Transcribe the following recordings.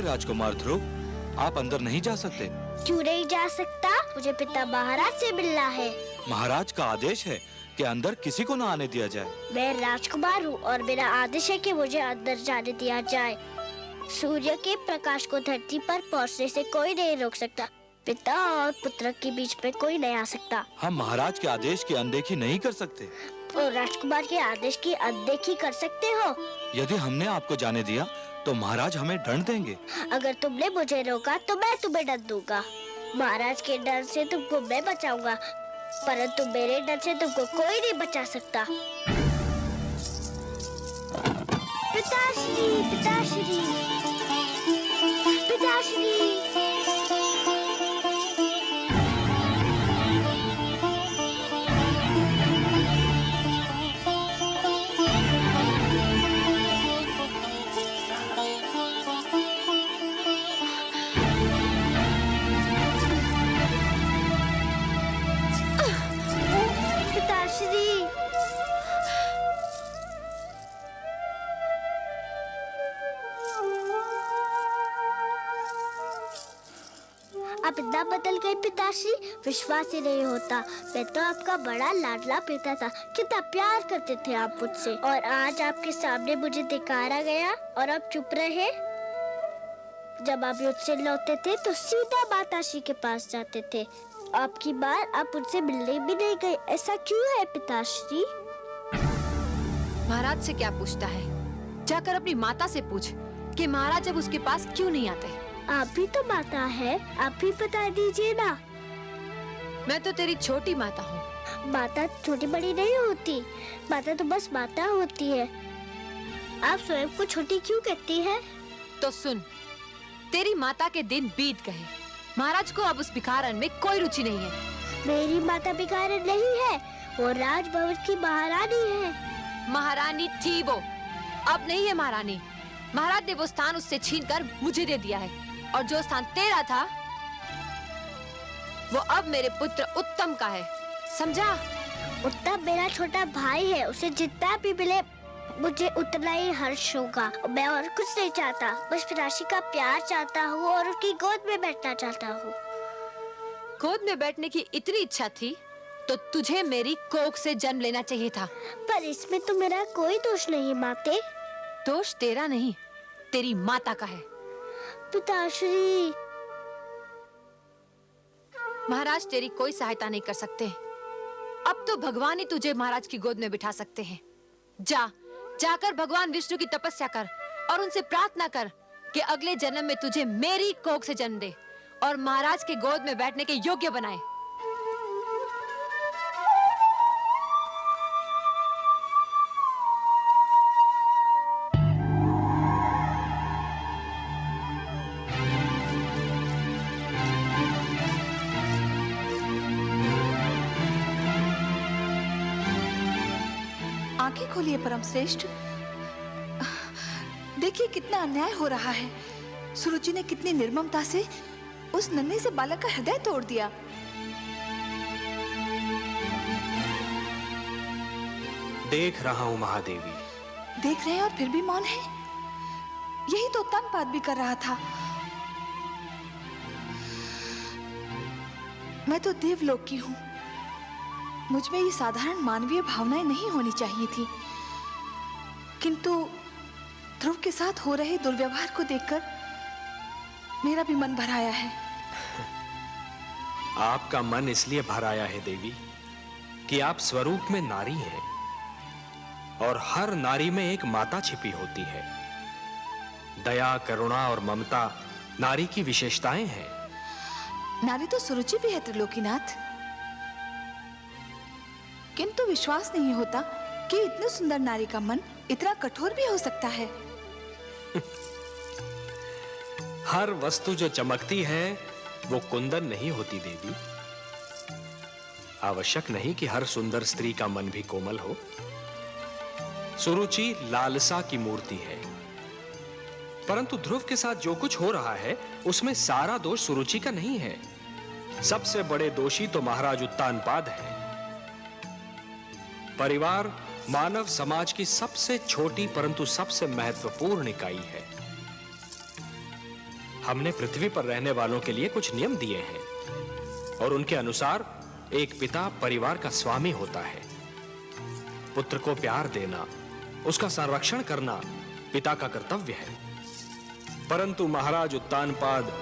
राजकुमार ध्रुव, आप अंदर नहीं जा सकते। क्यों नहीं जा सकता? मुझे पिता महाराज से मिलना है। महाराज का आदेश है कि अंदर किसी को न आने दिया जाए। मैं राजकुमार हूँ और मेरा आदेश है कि मुझे अंदर जाने दिया जाए। सूर्य के प्रकाश को धरती पर पहुँचने से कोई नहीं रोक सकता। पिता और पुत्र के बीच में कोई नहीं आ सकता। हम महाराज के आदेश की अनदेखी नहीं कर सकते। और राजकुमार के आदेश की अनदेखी कर सकते हो? यदि हमने आपको जाने दिया तो महाराज हमें दंड देंगे। अगर तुमने मुझे रोका तो मैं तुम्हें दंड दूंगा। महाराज के डर से तुमको मैं बचाऊंगा, परंतु मेरे डर से तुमको कोई नहीं बचा सकता। पिताश्री, पिताश्री, पिताश्री। आप इतना बदल गए पिताश्री, विश्वास ही नहीं होता। मैं तो आपका बड़ा लाडला पिता था, कितना प्यार करते थे आप मुझसे, और आज आपके सामने मुझे धिकारा गया और आप चुप रहे। जब आप युद्ध से लौटते थे तो सीधा माताश्री के पास जाते थे। आपकी बार आप उनसे मिलने भी नहीं गए, ऐसा क्यों है पिताश्री? महाराज से क्या पूछता है? जाकर अपनी माता से पूछ कि महाराज अब उसके पास क्यों नहीं आते। आप भी तो माता है, आप भी बता दीजिए ना। मैं तो तेरी छोटी माता हूँ। माता छोटी बड़ी नहीं होती, माता तो बस माता होती है। आप स्वयं को छोटी क्यों कहती है? तो सुन, तेरी माता के दिन बीत गए। महाराज को अब उस भिखारन में कोई रुचि नहीं है। मेरी माता भिखारन नहीं है, वो राजभवन की महारानी है। महारानी थी वो, अब नहीं है महारानी। महाराज ने वो स्थान उससे छीनकर मुझे दे दिया है, और जो स्थान तेरा था वो अब मेरे पुत्र उत्तम का है, समझा? उत्तम मेरा छोटा भाई है, उसे जितना भी मिले मुझे उतना ही हर्ष होगा। मैं और कुछ नहीं चाहता, बस पिताश्री का प्यार चाहता हूँ और उसकी गोद में बैठना चाहता हूँ। गोद में बैठने की इतनी इच्छा थी तो तुझे मेरी कोख से जन्म लेना चाहिए था। पर इसमें तो मेरा कोई दोष नहीं माते। दोष तेरा नहीं, तेरी माता का है। पिताश्री, महाराज तेरी कोई सहायता नहीं कर सकते। अब तो भगवान ही तुझे महाराज की गोद में बिठा सकते हैं। जाकर भगवान विष्णु की तपस्या कर और उनसे प्रार्थना कर कि अगले जन्म में तुझे मेरी कोख से जन्म दे और महाराज के गोद में बैठने के योग्य बनाए। आंखें खोलिए परम श्रेष्ठ, देखिए कितना अन्याय हो रहा है। सुरुचि ने कितनी निर्ममता से उस नन्हे से बालक का हृदय तोड़ दिया। देख रहा हूं महादेवी। देख रहे हैं और फिर भी मौन है? यही तो उत्तम बात भी कर रहा था। मैं तो देवलोक की हूं, मुझ में ये साधारण मानवीय भावनाएं नहीं होनी चाहिए थी, किंतु ध्रुव के साथ हो रहे दुर्व्यवहार को देखकर मेरा भी मन भर आया है। आपका मन इसलिए भर आया है देवी कि आप स्वरूप में नारी हैं और हर नारी में एक माता छिपी होती है। दया, करुणा और ममता नारी की विशेषताएं हैं। नारी तो सुरुचि भी है त्रिलोकीनाथ, किंतु विश्वास नहीं होता कि इतनी सुंदर नारी का मन इतना कठोर भी हो सकता है। हर वस्तु जो चमकती है वो कुंदन नहीं होती देवी। आवश्यक नहीं कि हर सुंदर स्त्री का मन भी कोमल हो। सुरुचि लालसा की मूर्ति है, परंतु ध्रुव के साथ जो कुछ हो रहा है उसमें सारा दोष सुरुचि का नहीं है। सबसे बड़े दोषी तो महाराज उत्तानपाद हैं। परिवार मानव समाज की सबसे छोटी परंतु सबसे महत्वपूर्ण इकाई है। हमने पृथ्वी पर रहने वालों के लिए कुछ नियम दिए हैं और उनके अनुसार एक पिता परिवार का स्वामी होता है। पुत्र को प्यार देना, उसका संरक्षण करना पिता का कर्तव्य है। परंतु महाराज उत्तानपाद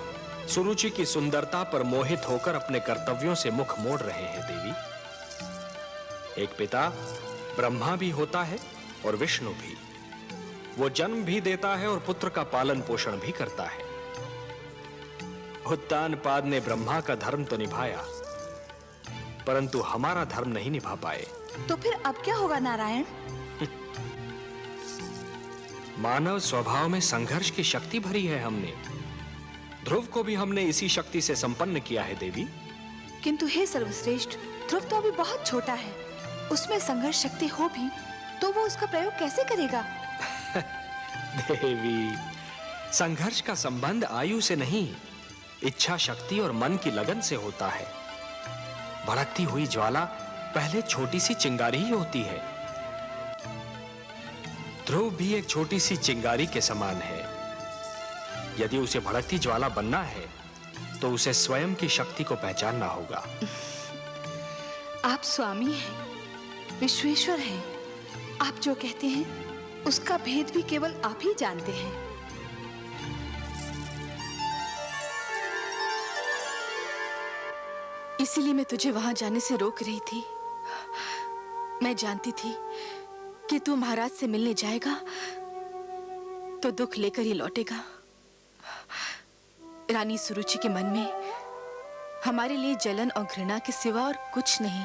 सुरुचि की सुंदरता पर मोहित होकर अपने कर्तव्यों से मुख मोड़ रहे हैं देवी। एक पिता ब्रह्मा भी होता है और विष्णु भी। वो जन्म भी देता है और पुत्र का पालन पोषण भी करता है। उत्तानपाद ने ब्रह्मा का धर्म तो निभाया, परंतु हमारा धर्म नहीं निभा पाए। तो फिर अब क्या होगा नारायण? मानव स्वभाव में संघर्ष की शक्ति भरी है हमने। ध्रुव को भी हमने इसी शक्ति से संपन्न किया है देवी। किंतु हे सर्वश्रेष्ठ, ध्रुव तो अभी बहुत छोटा है। उसमें संघर्ष शक्ति हो भी तो वो उसका प्रयोग कैसे करेगा? देवी, संघर्ष का संबंध आयु से नहीं, इच्छा शक्ति और मन की लगन से होता है। भड़कती हुई ज्वाला पहले छोटी सी चिंगारी ही होती है। ध्रुव भी एक छोटी सी चिंगारी के समान है। यदि उसे भड़कती ज्वाला बनना है तो उसे स्वयं की शक्ति को पहचानना होगा। आप स्वामी हैं, विश्वेश्वर हैं। आप जो कहते हैं उसका भेद भी केवल आप ही जानते हैं। इसीलिए मैं तुझे वहां जाने से रोक रही थी। मैं जानती थी कि तू महाराज से मिलने जाएगा तो दुख लेकर ही लौटेगा। रानी सुरुचि के मन में हमारे लिए जलन और घृणा के सिवा और कुछ नहीं।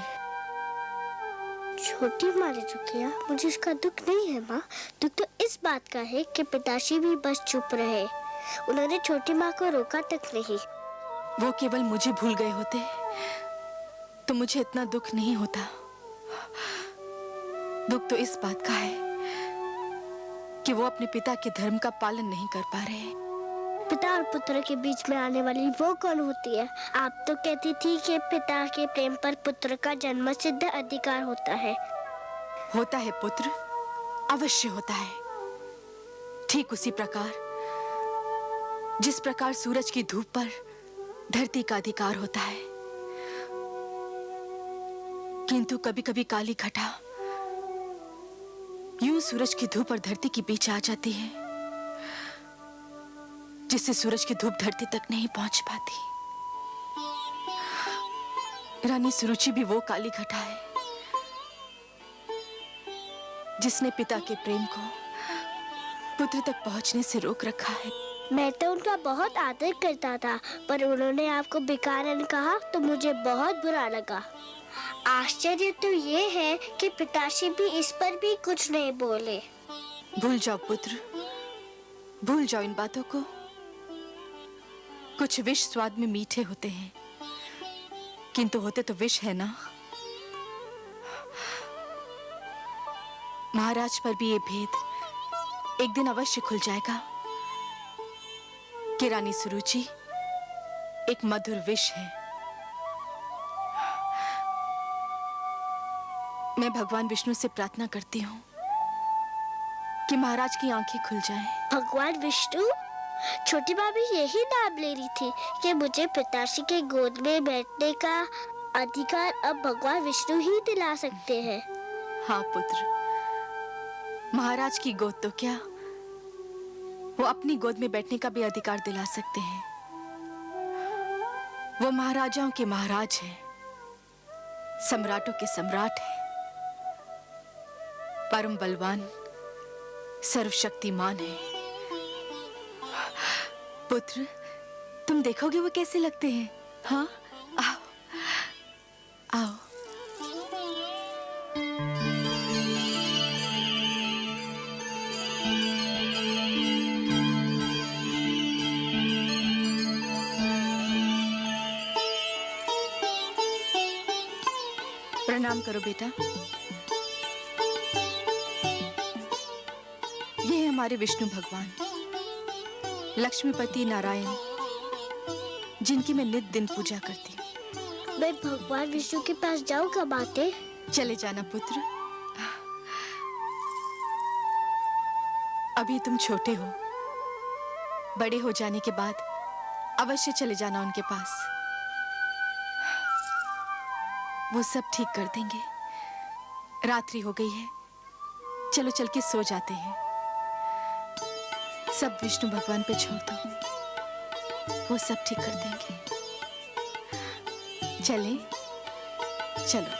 छोटी माँ ने जो किया मुझे इसका दुख नहीं है माँ। दुख तो इस बात का है कि पिताश्री भी बस चुप रहे। उन्होंने छोटी माँ को रोका तक नहीं। वो केवल मुझे भूल गए होते तो मुझे इतना दुख नहीं होता। दुख तो इस बात का है कि वो अपने पिता के धर्म का पालन नहीं कर पा रहे। पिता और पुत्र के बीच में आने वाली वो कौन होती है? आप तो कहती थी कि पिता के प्रेम पर पुत्र का जन्म सिद्ध अधिकार होता है। होता है पुत्र, अवश्य होता है। ठीक उसी प्रकार जिस प्रकार सूरज की धूप पर धरती का अधिकार होता है। किंतु कभी कभी काली घटा यूं सूरज की धूप और धरती के बीच आ जाती है, जिससे सूरज की धूप धरती तक नहीं पहुंच पाती। रानी सुरुचि भी वो काली घटा है जिसने पिता के प्रेम को पुत्र तक पहुंचने से रोक रखा है। मैं तो उनका बहुत आदर करता था, पर उन्होंने आपको बेकारन कहा तो मुझे बहुत बुरा लगा। आश्चर्य तो ये है कि पिताश्री भी इस पर भी कुछ नहीं बोले। भूल जाओ पुत्र, भूल जाओ इन बातों को। कुछ विष स्वाद में मीठे होते हैं, किंतु होते तो विष है ना। महाराज पर भी ये भेद एक दिन अवश्य खुल जाएगा कि रानी सुरुचि एक मधुर विष है। मैं भगवान विष्णु से प्रार्थना करती हूँ कि महाराज की आंखें खुल जाएं। भगवान विष्णु? छोटी माँ भी यही नाम ले रही थी कि मुझे पिताश्री के गोद में बैठने का अधिकार अब भगवान विष्णु ही दिला सकते हैं। हाँ पुत्र, महाराज की गोद तो क्या, वो अपनी गोद में बैठने का भी अधिकार दिला सकते हैं। वो महाराजाओं के महाराज हैं, सम्राटों के सम्राट हैं, परम बलवान, सर्वशक्तिमान है। पुत्र, तुम देखोगे वो कैसे लगते हैं। हाँ, आओ आओ। प्रणाम करो बेटा। ये है हमारे विष्णु भगवान, लक्ष्मीपति नारायण, जिनकी मैं नित दिन पूजा करती हूँ। मैं भगवान विष्णु के पास जाऊँ कब आते? चले जाना पुत्र, अभी तुम छोटे हो। बड़े हो जाने के बाद अवश्य चले जाना उनके पास। वो सब ठीक कर देंगे। रात्रि हो गई है, चलो चल के सो जाते हैं। सब विष्णु भगवान पे छोड़ दो, वो सब ठीक कर देंगे। चलें? चलो।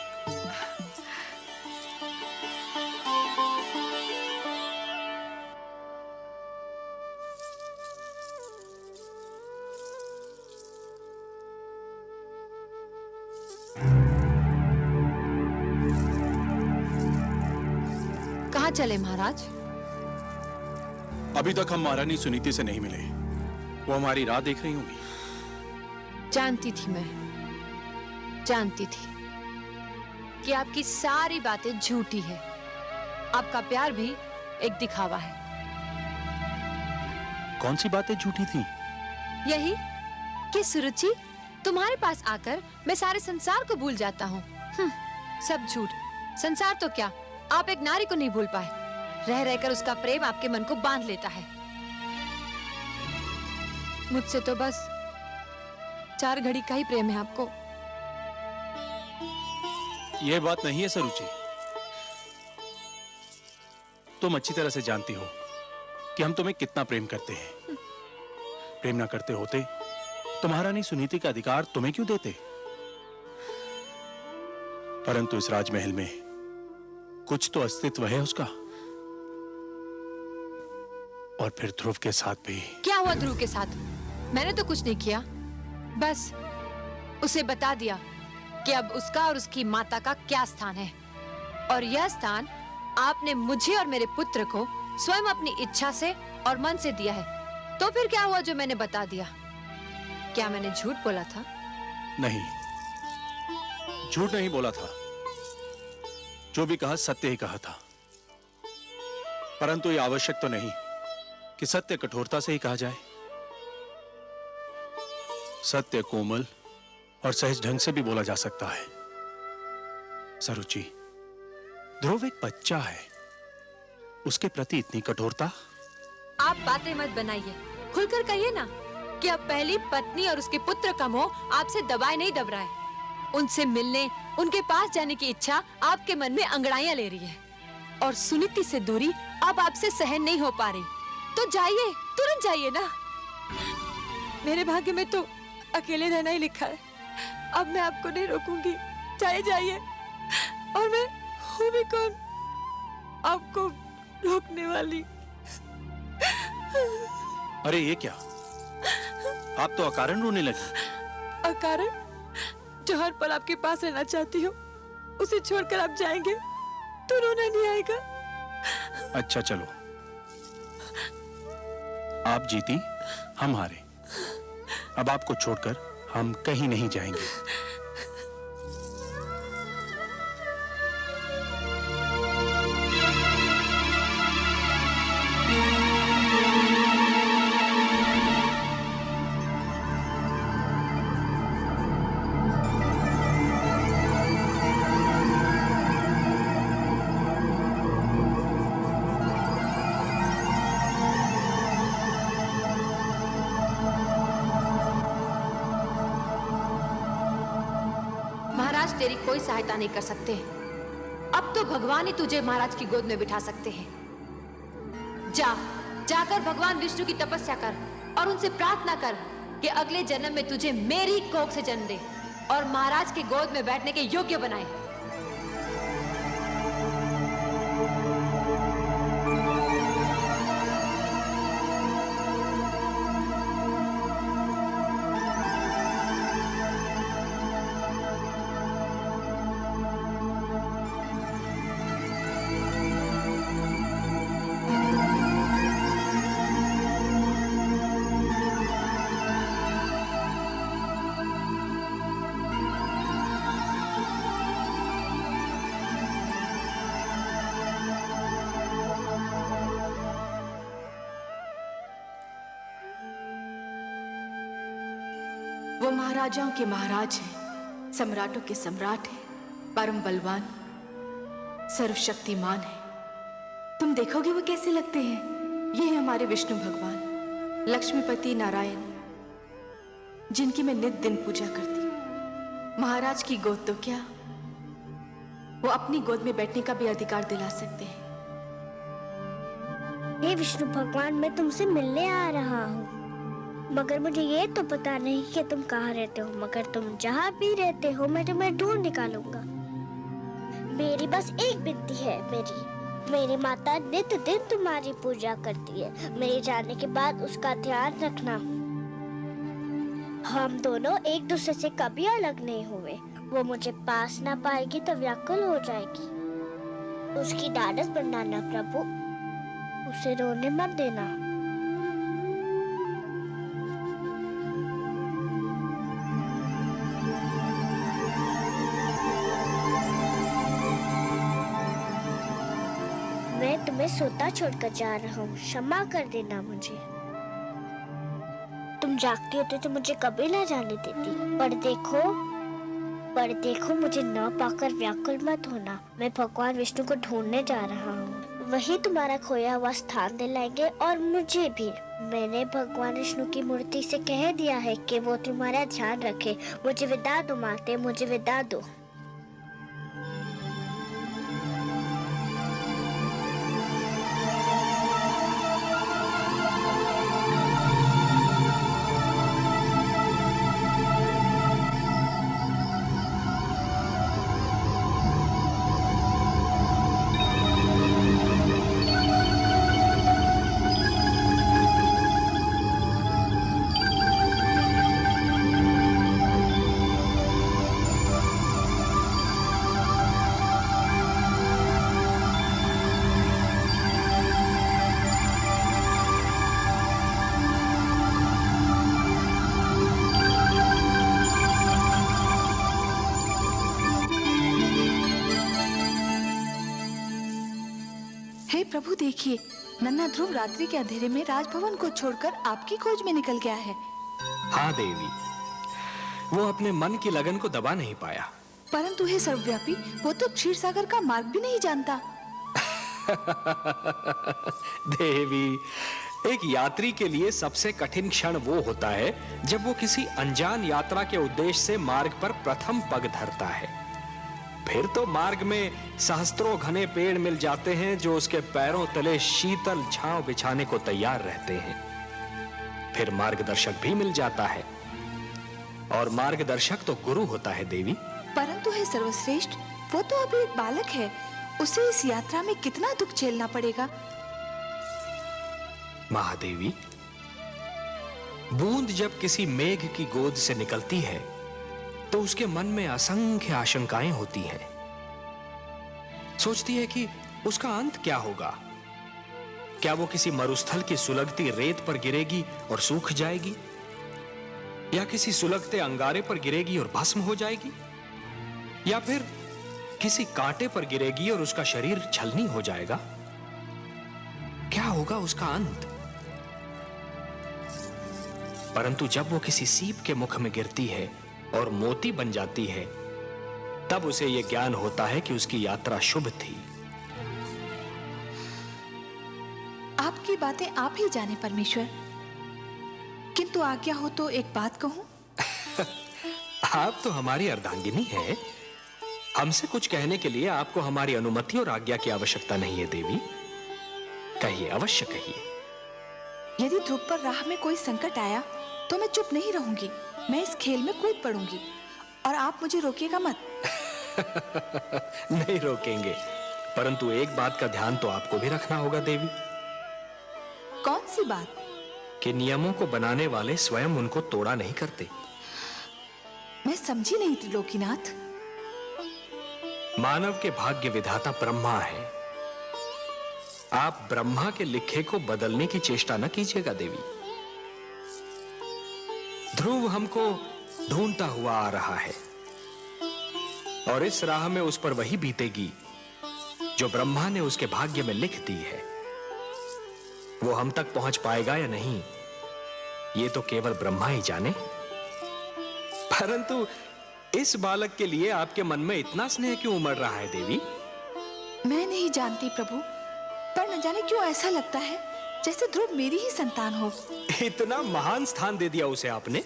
कहाँ चले महाराज? अभी तक हम महारानी सुनीति से नहीं मिले। वो हमारी राह देख रही होंगी। जानती थी, मैं जानती थी कि आपकी सारी बातें झूठी है। आपका प्यार भी एक दिखावा है। कौन सी बातें झूठी थी? यही कि सुरुचि, तुम्हारे पास आकर मैं सारे संसार को भूल जाता हूँ। सब झूठ। संसार तो क्या, आप एक नारी को नहीं भूल पाए। रह रहकर उसका प्रेम आपके मन को बांध लेता है। मुझसे तो बस 4 घड़ी का ही प्रेम है आपको। यह बात नहीं है सरुचि। तुम अच्छी तरह से जानती हो कि हम तुम्हें कितना प्रेम करते हैं। प्रेम ना करते होते तो महारानी सुनीति का अधिकार तुम्हें क्यों देते? परंतु इस राजमहल में कुछ तो अस्तित्व है उसका। और फिर ध्रुव के साथ भी। क्या हुआ ध्रुव के साथ? मैंने तो कुछ नहीं किया, बस उसे बता दिया कि अब उसका और उसकी माता का क्या स्थान है। और यह स्थान आपने मुझे और मेरे पुत्र को स्वयं अपनी इच्छा से और मन से दिया है। तो फिर क्या हुआ जो मैंने बता दिया? क्या मैंने झूठ बोला था? नहीं, झूठ नहीं बोला था। जो भी कहा सत्य ही कहा था। परंतु यह आवश्यक तो नहीं कि सत्य कठोरता से ही कहा जाए। सत्य कोमल और सहज ढंग से भी बोला जा सकता है। सरुचि, ध्रुव एक बच्चा है, उसके प्रति इतनी कठोरता? आप बातें मत बनाइए, खुलकर कहिए ना कि अब पहली पत्नी और उसके पुत्र का मोह आपसे दबाए नहीं दब रहा है। उनसे मिलने, उनके पास जाने की इच्छा आपके मन में अंगड़ाइयां ले रही है। और सुनीति से दूरी अब आपसे सहन नहीं हो पा रही। तो जाइए, तुरंत जाइए ना। मेरे भाग्य में तो अकेले रहना ही लिखा है। अब मैं आपको नहीं रोकूंगी। जाइए जाइए। और मैं हूँ भी कौन आपको रोकने वाली? अरे ये क्या, आप तो अकारण रोने लगी। अकारण? जो हर पल आपके पास रहना चाहती हो, उसे छोड़कर आप जाएंगे तो रोना नहीं आएगा? अच्छा चलो, आप जीती, हम हारे। अब आपको छोड़कर हम कहीं नहीं जाएंगे। महाराज तेरी कोई सहायता नहीं कर सकते। अब तो भगवान ही तुझे महाराज की गोद में बिठा सकते हैं। जाकर भगवान विष्णु की तपस्या कर और उनसे प्रार्थना कर कि अगले जन्म में तुझे मेरी कोख से जन्म दे और महाराज की गोद में बैठने के योग्य बनाए। वो महाराजाओं के महाराज हैं, सम्राटों के सम्राट हैं, परम बलवान, सर्वशक्तिमान है। तुम देखोगे वो कैसे लगते हैं। ये है हमारे विष्णु भगवान, लक्ष्मीपति नारायण, जिनकी मैं नित दिन पूजा करती। महाराज की गोद तो क्या, वो अपनी गोद में बैठने का भी अधिकार दिला सकते हैं। हे विष्णु भगवान, मैं तुमसे मिलने आ रहा हूँ, मगर मुझे ये तो पता नहीं कि तुम कहाँ रहते हो। मगर तुम जहाँ भी रहते हो मैं तुम्हें ढूंढ निकालूंगा। मेरी बस एक विनती है, मेरी माता नित्य दिन तुम्हारी पूजा करती है। मेरे जाने के बाद उसका ध्यान रखना। हम दोनों एक दूसरे से कभी अलग नहीं हुए। वो मुझे पास ना पाएगी तो व्याकुल हो जाएगी। उसकी ढाढ़स बढ़ाना प्रभु, उसे रोने मत देना। मैं तुम्हें सोता छोड़कर जा रहा हूँ, क्षमा कर देना मुझे। तुम जागती होती तो मुझे कभी ना जाने देती। पर देखो मुझे न पाकर व्याकुल मत होना। मैं भगवान विष्णु को ढूंढने जा रहा हूँ। वही तुम्हारा खोया हुआ स्थान दिलाएंगे और मुझे भी। मैंने भगवान विष्णु की मूर्ति से कह दिया है कि वो तुम्हारा ध्यान रखे। मुझे विदा दो माते, मुझे विदा दो। हे प्रभु, देखिए नन्हा ध्रुव रात्रि के अंधेरे में राजभवन को छोड़कर आपकी खोज में निकल गया है। हाँ देवी, वो अपने मन की लगन को दबा नहीं पाया। परंतु हे सर्वव्यापी, वो तो क्षीर सागर का मार्ग भी नहीं जानता। देवी, एक यात्री के लिए सबसे कठिन क्षण वो होता है जब वो किसी अनजान यात्रा के उद्देश्य से मार्ग पर प्रथम पग धरता है। फिर तो मार्ग में सहस्त्रों घने पेड़ मिल जाते हैं जो उसके पैरों तले शीतल छांव बिछाने को तैयार रहते हैं। फिर मार्गदर्शक भी मिल जाता है, और मार्गदर्शक तो गुरु होता है देवी। परंतु हे सर्वश्रेष्ठ, वो तो अभी एक बालक है। उसे इस यात्रा में कितना दुख झेलना पड़ेगा। महादेवी, बूंद जब किसी मेघ की गोद से निकलती है तो उसके मन में असंख्य आशंकाएं होती हैं। सोचती है कि उसका अंत क्या होगा। क्या वो किसी मरुस्थल की सुलगती रेत पर गिरेगी और सूख जाएगी, या किसी सुलगते अंगारे पर गिरेगी और भस्म हो जाएगी, या फिर किसी कांटे पर गिरेगी और उसका शरीर छलनी हो जाएगा। क्या होगा उसका अंत? परंतु जब वो किसी सीप के मुख में गिरती है और मोती बन जाती है, तब उसे यह ज्ञान होता है कि उसकी यात्रा शुभ थी। आपकी बातें आप ही जाने परमेश्वर, किंतु आज्ञा हो तो एक बात कहूं। आप तो हमारी अर्धांगिनी है। हमसे कुछ कहने के लिए आपको हमारी अनुमति और आज्ञा की आवश्यकता नहीं है देवी। कहिए, अवश्य कहिए। यदि ध्रुव पर राह में कोई संकट आया तो मैं चुप नहीं रहूंगी। मैं इस खेल में कूद पड़ूंगी और आप मुझे रोकिएगा मत। नहीं रोकेंगे, परंतु एक बात का ध्यान तो आपको भी रखना होगा देवी। कौन सी बात? कि नियमों को बनाने वाले स्वयं उनको तोड़ा नहीं करते। मैं समझी नहीं त्रिलोकीनाथ। मानव के भाग्य विधाता ब्रह्मा है। आप ब्रह्मा के लिखे को बदलने की चेष्टा न कीजिएगा देवी। ध्रुव हमको ढूंढता हुआ आ रहा है, और इस राह में उस पर वही बीतेगी जो ब्रह्मा ने उसके भाग्य में लिख दी है। वो हम तक पहुंच पाएगा या नहीं, ये तो केवल ब्रह्मा ही जाने। परंतु इस बालक के लिए आपके मन में इतना स्नेह क्यों उमड़ रहा है देवी? मैं नहीं जानती प्रभु, पर न जाने क्यों ऐसा लगता है जैसे ध्रुव मेरी ही संतान हो। इतना महान स्थान दे दिया उसे आपने।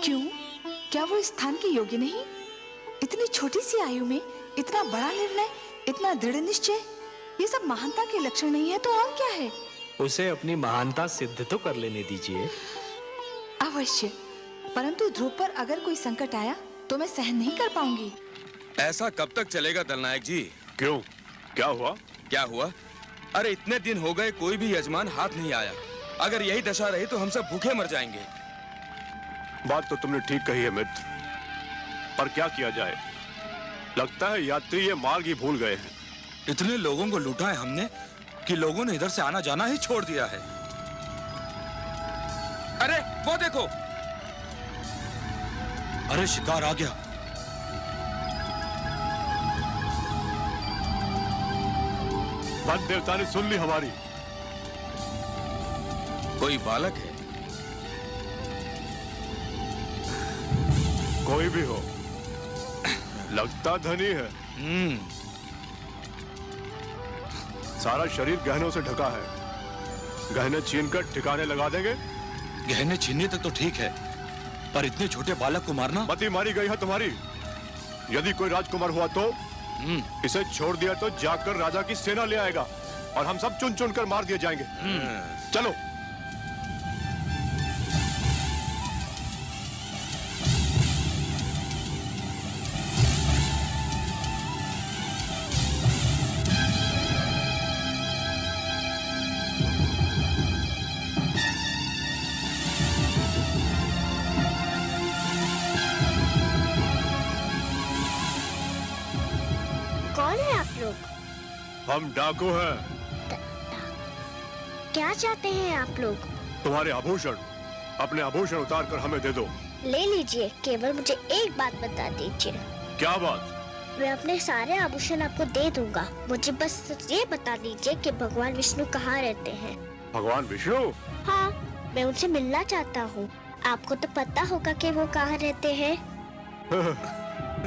क्यों? क्या वो इस स्थान के योग्य नहीं? इतनी छोटी सी आयु में इतना बड़ा निर्णय, इतना दृढ़ निश्चय, ये सब महानता के लक्षण नहीं है तो और क्या है? उसे अपनी महानता सिद्ध तो कर लेने दीजिए। अवश्य, परंतु ध्रुव पर अगर कोई संकट आया तो मैं सहन नहीं कर पाऊंगी। ऐसा कब तक चलेगा दलनायक जी? क्यों, क्या हुआ? क्या हुआ? अरे इतने दिन हो गए कोई भी यजमान हाथ नहीं आया। अगर यही दशा रही तो हम सब भूखे मर जाएंगे। बात तो तुमने ठीक कही है मित्र, पर क्या किया जाए? लगता है यात्री ये मार्ग ही भूल गए हैं। इतने लोगों को लूटा है हमने कि लोगों ने इधर से आना जाना ही छोड़ दिया है। अरे वो देखो। अरे शिकार आ गया। वन देवता ने सुन ली हमारी। कोई बालक है? कोई भी हो, लगता धनी है। सारा शरीर गहनों से ढका है। गहने छीनकर ठिकाने लगा देंगे। गहने छीनने तक तो ठीक है, पर इतने छोटे बालक को मारना। मती मारी गई है तुम्हारी। यदि कोई राजकुमार हुआ तो इसे छोड़ दिया तो जाकर राजा की सेना ले आएगा और हम सब चुन चुन कर मार दिए जाएंगे। चलो। कौन है आप लोग? हम डाकू हैं। क्या चाहते हैं आप लोग? तुम्हारे आभूषण, अपने आभूषण उतार कर हमें दे दो। ले लीजिए, केवल मुझे एक बात बता दीजिए। क्या बात? मैं अपने सारे आभूषण आपको दे दूंगा। मुझे बस ये बता दीजिए कि भगवान विष्णु कहाँ रहते हैं। भगवान विष्णु? हाँ, मैं उनसे मिलना चाहता हूँ। आपको तो पता होगा कि वो कहाँ रहते हैं।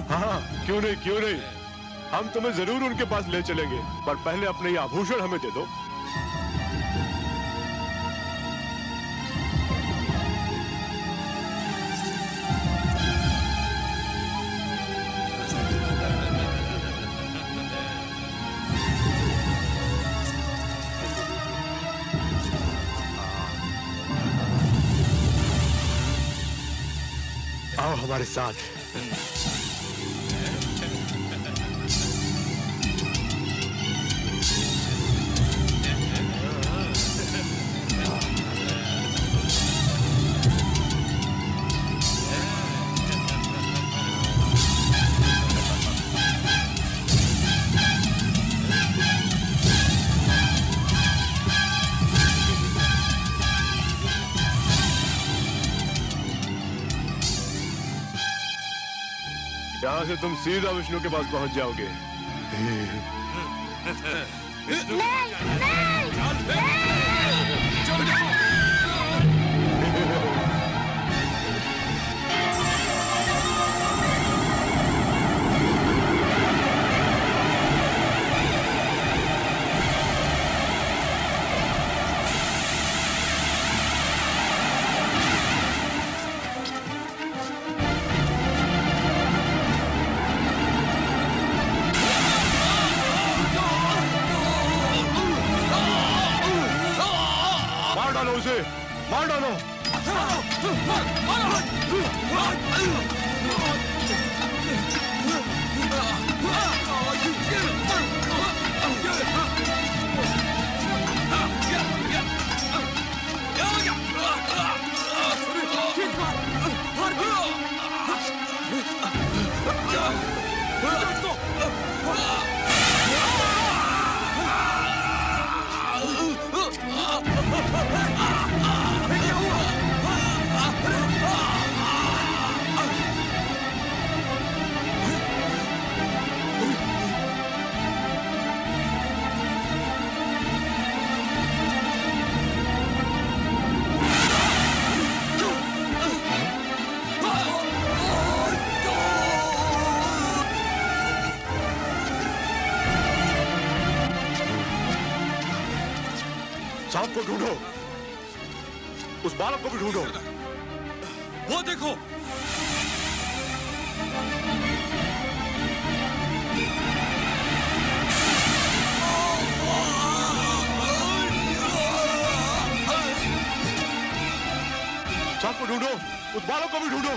हाँ, क्यों नहीं, क्यों नहीं। हम तुम्हें जरूर उनके पास ले चलेंगे, पर पहले अपने ये आभूषण हमें दे दो। आओ हमारे साथ। यहाँ से तुम सीधा विष्णु के पास पहुंच जाओगे। मार डालो उसे, मार डालो। सांप को ढूंढो, उस बालक को भी ढूंढो। वो देखो। उस बालक को भी ढूंढो।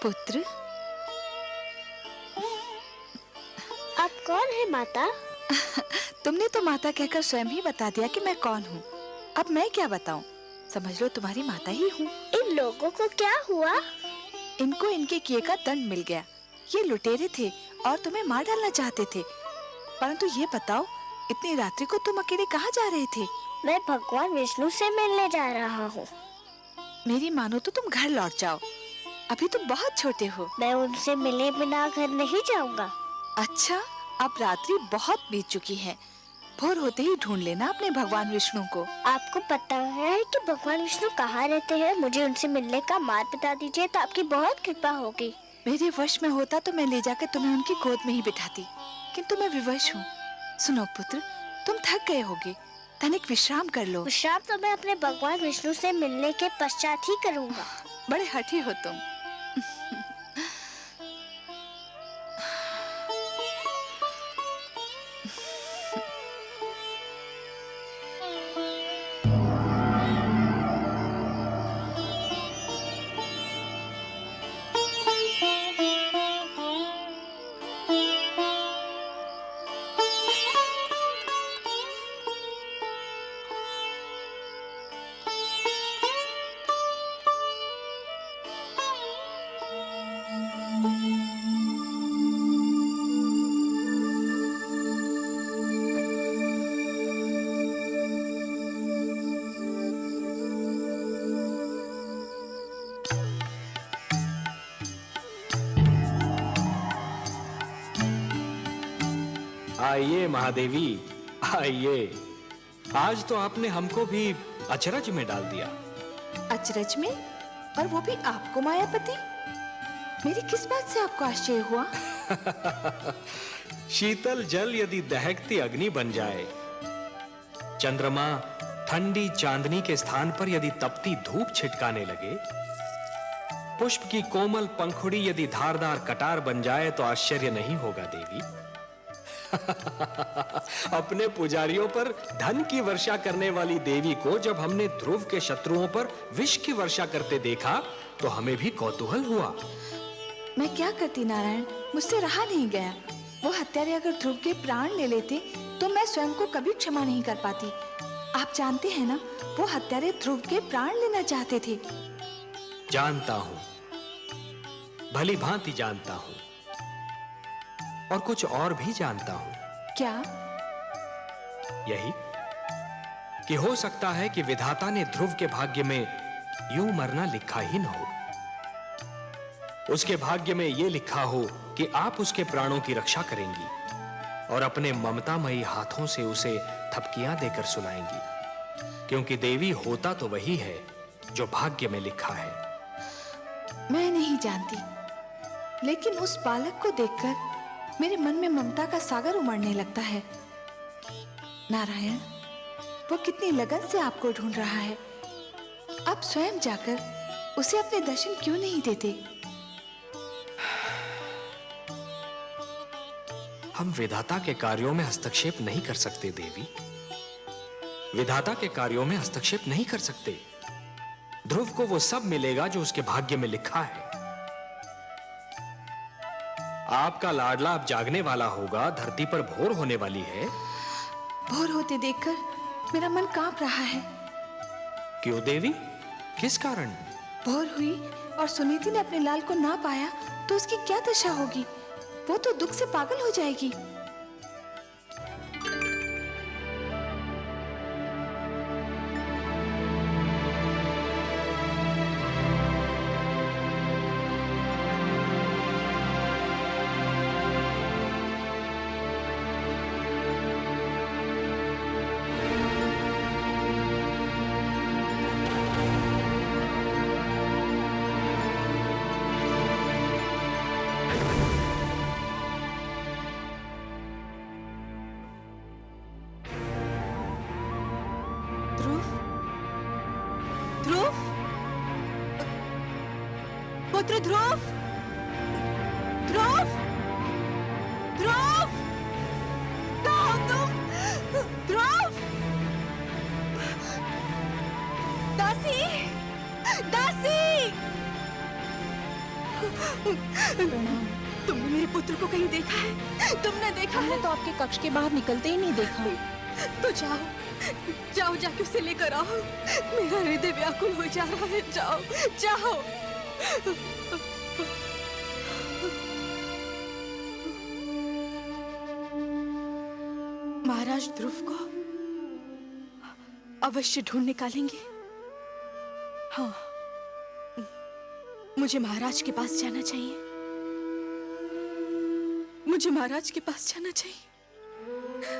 पुत्र, आप कौन है माता? तुमने तो माता कहकर स्वयं ही बता दिया कि मैं कौन हूँ। अब मैं क्या बताऊँ? समझ लो तुम्हारी माता ही हूँ। इन लोगों को क्या हुआ? इनको इनके किए का दंड मिल गया। ये लुटेरे थे और तुम्हें मार डालना चाहते थे। परंतु ये बताओ, इतनी रात्रि को तुम अकेले कहाँ जा रहे थे? मैं भगवान विष्णु से मिलने जा रहा हूँ। मेरी मानो तो तुम घर लौट जाओ, अभी तुम बहुत छोटे हो। मैं उनसे मिले बिना घर नहीं जाऊंगा। अच्छा, अब रात्रि बहुत बीत चुकी है। भोर होते ही ढूंढ लेना अपने भगवान विष्णु को। आपको पता है कि भगवान विष्णु कहाँ रहते हैं? मुझे उनसे मिलने का मार्ग बता दीजिए तो आपकी बहुत कृपा होगी। मेरे वश में होता तो मैं ले जाकर तुम्हें उनकी गोद में ही बिठाती, किंतु मैं विवश हूँ। सुनो पुत्र, तुम थक गए होगे, तनिक विश्राम कर लो। विश्राम तो मैं अपने भगवान विष्णु से मिलने के पश्चात ही करूँगा। बड़े हठी हो तुम। आइए महादेवी, आइए। आज तो आपने हमको भी अचरज में डाल दिया। अचरज में? और वो भी आपको मायापति? मेरी किस बात से आपको आश्चर्य हुआ? शीतल जल यदि दहकती अग्नि बन जाए, चंद्रमा ठंडी चांदनी के स्थान पर यदि तपती धूप छिटकाने लगे, पुष्प की कोमल पंखुड़ी यदि धारदार कटार बन जाए तो आश्चर्य नहीं होगा देवी। अपने पुजारियों पर धन की वर्षा करने वाली देवी को जब हमने ध्रुव के शत्रुओं पर विष की वर्षा करते देखा तो हमें भी कौतूहल हुआ। मैं क्या करती नारायण, मुझसे रहा नहीं गया। वो हत्यारे अगर ध्रुव के प्राण ले लेते तो मैं स्वयं को कभी क्षमा नहीं कर पाती। आप जानते हैं ना, वो हत्यारे ध्रुव के प्राण लेना चाहते थे। जानता हूं, भली भांति जानता हूं, और कुछ और भी जानता हूं। क्या? यही कि हो सकता है कि विधाता ने ध्रुव के भाग्य में यूं मरना लिखा ही न हो। उसके भाग्य में यह लिखा हो कि आप उसके प्राणों की रक्षा करेंगी और अपने ममतामयी हाथों से उसे थपकियां देकर सुलाएंगी, क्योंकि देवी होता तो वही है जो भाग्य में लिखा है। मैं नहीं जानती, लेकिन उस बालक को देखकर मेरे मन में ममता का सागर उमड़ने लगता है। नारायण, वो कितनी लगन से आपको ढूंढ रहा है। आप स्वयं जाकर उसे अपने दर्शन क्यों नहीं देते? हम विधाता के कार्यों में हस्तक्षेप नहीं कर सकते देवी, विधाता के कार्यों में हस्तक्षेप नहीं कर सकते। ध्रुव को वो सब मिलेगा जो उसके भाग्य में लिखा है। आपका लाडला अब जागने वाला होगा, धरती पर भोर होने वाली है। भोर होते देखकर मेरा मन कांप रहा है। क्यों देवी, किस कारण? भोर हुई और सुनीति ने अपने लाल को ना पाया तो उसकी क्या दशा होगी? वो तो दुख से पागल हो जाएगी। ध्रुव, पुत्र ध्रुव, ध्रुव, ध्रुव, कहाँ हो तुम? ध्रुव, दासी, दासी, तुमने मेरे पुत्र को कहीं देखा है? तुमने देखा है? तो आपके कक्ष के बाहर निकलते ही नहीं देखा। तो जाओ, जाओ जाके उसे लेकर आओ। मेरा हृदय व्याकुल हो जा रहा है। जाओ, जाओ। महाराज ध्रुव को अवश्य ढूंढ निकालेंगे। हाँ, मुझे महाराज के पास जाना चाहिए। मुझे महाराज के पास जाना चाहिए।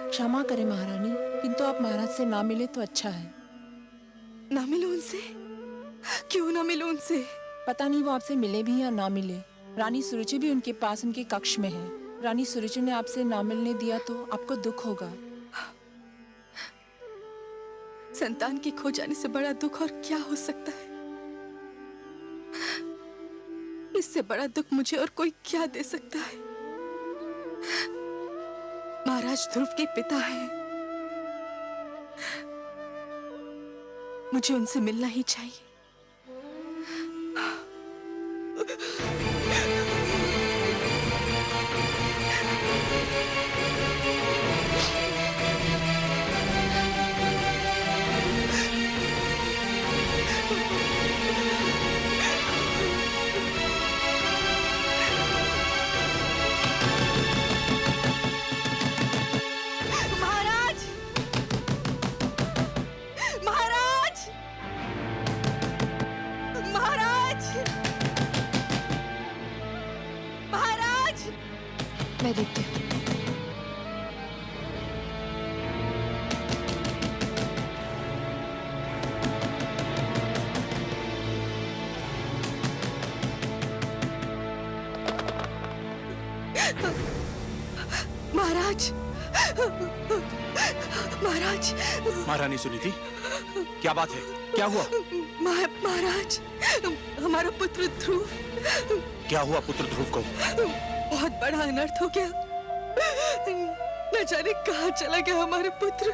क्षमा करें महारानी, किंतु आप महाराज से ना मिले तो अच्छा है। ना मिलो उनसे? क्यों ना मिलो उनसे? पता नहीं वो आपसे मिले भी या ना मिले। रानी सुरुचि भी उनके पास उनके कक्ष में है। रानी सुरुचि ने आपसे ना मिलने दिया तो आपको दुख होगा। संतान के खो जाने से बड़ा दुख और क्या हो सकता है? इससे बड़ा दुख मुझे और कोई क्या दे सकता है? महाराज ध्रुव के पिता हैं। मुझे उनसे मिलना ही चाहिए। मैं देखती हूँ। महाराज, महाराज। महारानी सुनीति, क्या बात है? क्या हुआ? महाराज, हमारा पुत्र ध्रुव। क्या हुआ पुत्र ध्रुव को? बहुत बड़ा अनर्थ हो गया। न जाने कहाँ चला गया हमारा पुत्र।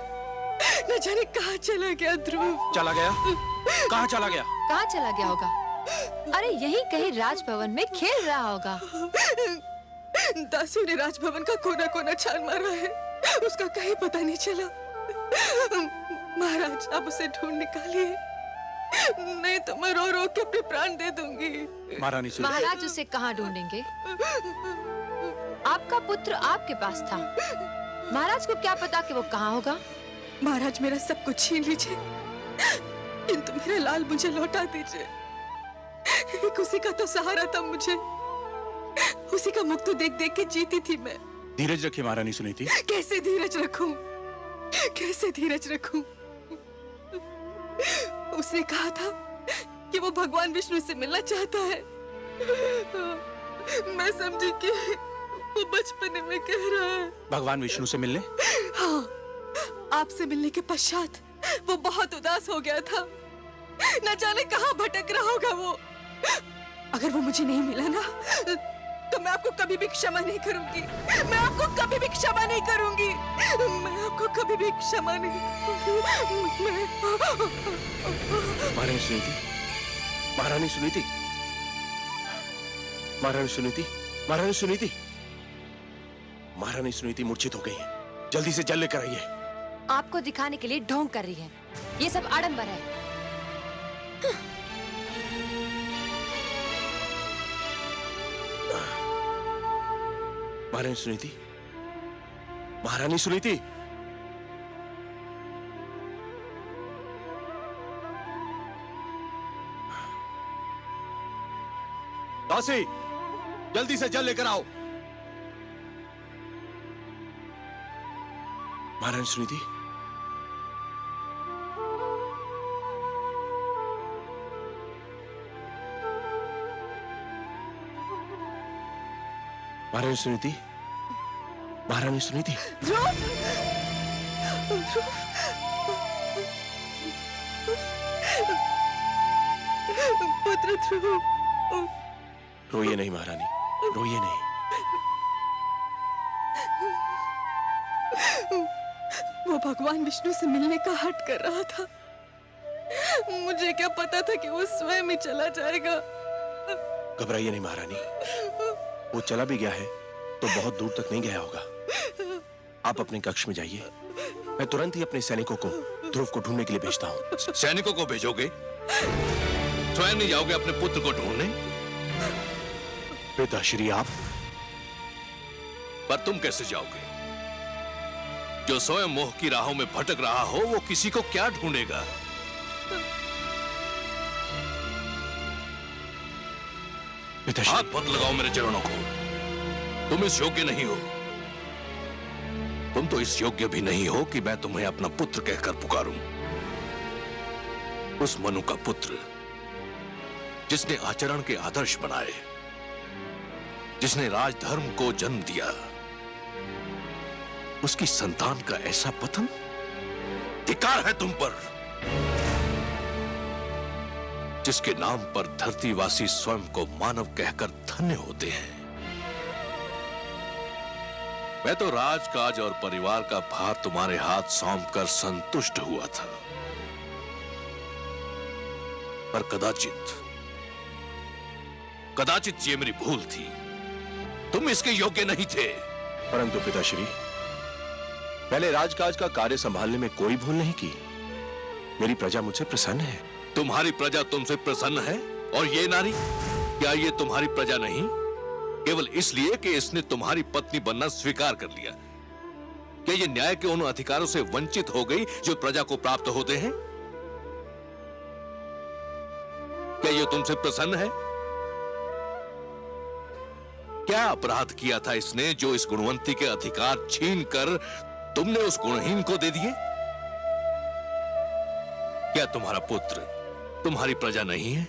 न जाने कहाँ चला गया ध्रुव। चला गया? कहाँ चला गया? कहाँ चला गया होगा? अरे यही कहीं राजभवन में खेल रहा होगा। दासी ने राजभवन का कोना कोना छान मारा है, उसका कहीं पता नहीं चला। महाराज, आप उसे ढूंढ निकालिए, नहीं तो मैं रो रो के अपने प्राण दे दूंगी। महारानी सुनीति, महाराज उसे कहाँ ढूंढेंगे? आपका पुत्र आपके पास था। महाराज को क्या पता कि वो कहाँ होगा? महाराज मेरा सब कुछ छीन लीजिए, किंतु मेरा लाल मुझे लौटा दीजिए। एक उसी का तो सहारा था मुझे, उसी का मुख तो देख देख के जीती थी मैं। धीरज रखिए महारानी सुनीति। कैसे धीरज रखूं, कैसे धीरज रखूं? उसने कहा था कि वो भगवान विष्णु से मिलना चाहता है। मैं समझी कि वो बचपने में कह रहा है। भगवान विष्णु से मिलने? हाँ, आपसे मिलने के पश्चात वो बहुत उदास हो गया था। न जाने कहाँ भटक रहा होगा वो। अगर वो मुझे नहीं मिला ना, तो मैं आपको कभी भी क्षमा नहीं करूंगी। मैं आपको कभी भी क्षमा नहीं करूंगी। मैं आपको कभी भी क्षमा नहीं करूंगी। महारानी सुनीति, महारानी सुनीति, महारानी सुनीति, महारानी सुनीति, महारानी सुनीति मूर्छित हो गई हैं। जल्दी से जल लेकर आइए। आपको दिखाने के लिए ढोंग कर रही है। ये सब आडंबर है। महारानी सुनीति, महारानी सुनीति, दासी, जल्दी से जल लेकर आओ। महारानी सुनीति, महारानी सुनीति, महारानी सुनीति, पुत्र ध्रुव, रोइए नहीं महारानी, रोइए नहीं। वो भगवान विष्णु से मिलने का हट कर रहा था। मुझे क्या पता था कि वो स्वयं ही चला जाएगा। घबराइए नहीं महारानी, वो चला भी गया है तो बहुत दूर तक नहीं गया होगा। आप अपने कक्ष में जाइए, मैं तुरंत ही अपने सैनिकों को ध्रुव को ढूंढने के लिए भेजता हूँ। सैनिकों को भेजोगे? स्वयं नहीं जाओगे अपने पुत्र को ढूंढने? पिताश्री आप? पर तुम कैसे जाओगे? जो स्वयं मोह की राहों में भटक रहा हो, वो किसी को क्या ढूंढेगा? पिताश्री, हाथ मत लगाओ मेरे चरणों को। तुम इस योग्य नहीं हो। तुम तो इस योग्य भी नहीं हो कि मैं तुम्हें अपना पुत्र कहकर पुकारूं। उस मनु का पुत्र जिसने आचरण के आदर्श बनाए, जिसने राजधर्म को जन्म दिया, उसकी संतान का ऐसा पतन? धिक्कार है तुम पर, जिसके नाम पर धरतीवासी स्वयं को मानव कहकर धन्य होते हैं। मैं तो राजकाज और परिवार का भार तुम्हारे हाथ सौंपकर संतुष्ट हुआ था, पर कदाचित ये मेरी भूल थी। तुम इसके योग्य नहीं थे। परंतु पिताश्री, पहले राजकाज का कार्य संभालने में कोई भूल नहीं की। मेरी प्रजा मुझसे प्रसन्न है। तुम्हारी प्रजा तुमसे प्रसन्न है? और ये नारी, क्या ये तुम्हारी प्रजा नहीं? केवल इसलिए कि इसने तुम्हारी पत्नी बनना स्वीकार कर लिया। क्या ये न्याय के उन अधिकारों से वंचित हो गई जो प्रजा को प्राप्त होते हैं? क्या ये तुमसे प्रसन्न है? क्या अपराध किया था इसने जो इस गुणवंती के अधिकार छीनकर तुमने उस गुणहीन को दे दिए? क्या तुम्हारा पुत्र तुम्हारी प्रजा नहीं है,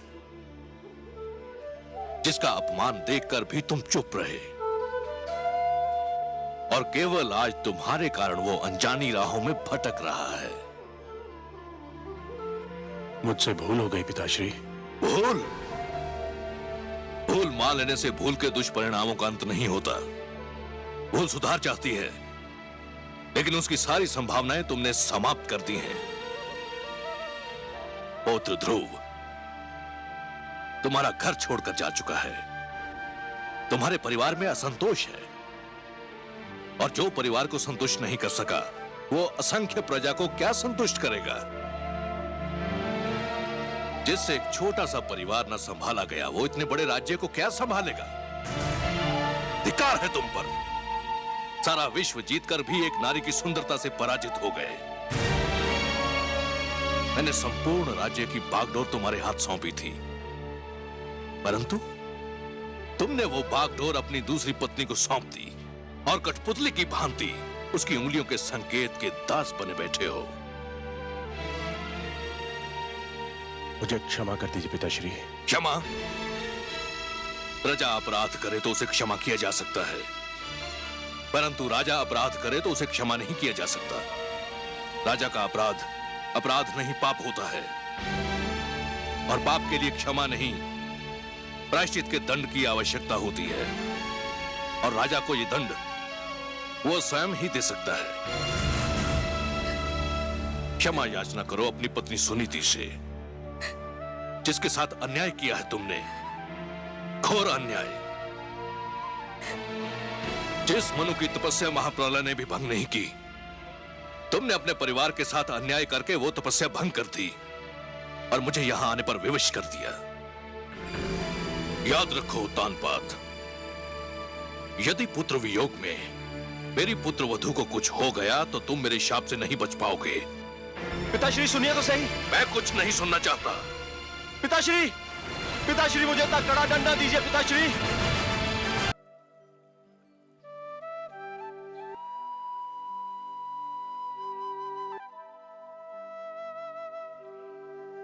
जिसका अपमान देखकर भी तुम चुप रहे? और केवल आज तुम्हारे कारण वो अनजानी राहों में भटक रहा है। मुझसे भूल हो गई पिताश्री। भूल मान लेने से भूल के दुष्परिणामों का अंत नहीं होता। भूल सुधार चाहती है, लेकिन उसकी सारी संभावनाएं तुमने समाप्त कर दी हैं। पौत्र ध्रुव तुम्हारा घर छोड़कर जा चुका है। तुम्हारे परिवार में असंतोष है, और जो परिवार को संतुष्ट नहीं कर सका, वो असंख्य प्रजा को क्या संतुष्ट करेगा? जिससे एक छोटा सा परिवार न संभाला गया, वो इतने बड़े राज्य को क्या संभालेगा? धिक्कार है तुम पर। सारा विश्व जीतकर भी एक नारी की सुंदरता से पराजित हो गए। मैंने संपूर्ण राज्य की बागडोर तुम्हारे हाथ सौंपी थी, परंतु तुमने वो बागडोर अपनी दूसरी पत्नी को सौंप दी और कठपुतली की भांति उसकी उंगलियों के संकेत के दास बने बैठे हो। मुझे क्षमा कर दीजिए पिताश्री। क्षमा? प्रजा अपराध करे तो उसे क्षमा किया जा सकता है, परंतु राजा अपराध करे तो उसे क्षमा नहीं किया जा सकता। राजा का अपराध अपराध नहीं पाप होता है, और पाप के लिए क्षमा नहीं प्रायश्चित के दंड की आवश्यकता होती है, और राजा को यह दंड वो स्वयं ही दे सकता है। क्षमा याचना करो अपनी पत्नी सुनीति से, जिसके साथ अन्याय किया है तुमने, घोर अन्याय। जिस मनु की तपस्या महाप्रलय ने भी भंग नहीं की, तुमने अपने परिवार के साथ अन्याय करके वो तपस्या भंग कर दी और मुझे यहां आने पर विवश कर दिया। याद रखो तानपात, यदि पुत्र वियोग में मेरी पुत्र वधू को कुछ हो गया तो तुम मेरे शाप से नहीं बच पाओगे। पिताश्री सुनिए तो सही। मैं कुछ नहीं सुनना चाहता। पिताश्री, पिताश्री मुझे इतना कड़ा दंड ना दीजिए पिताश्री।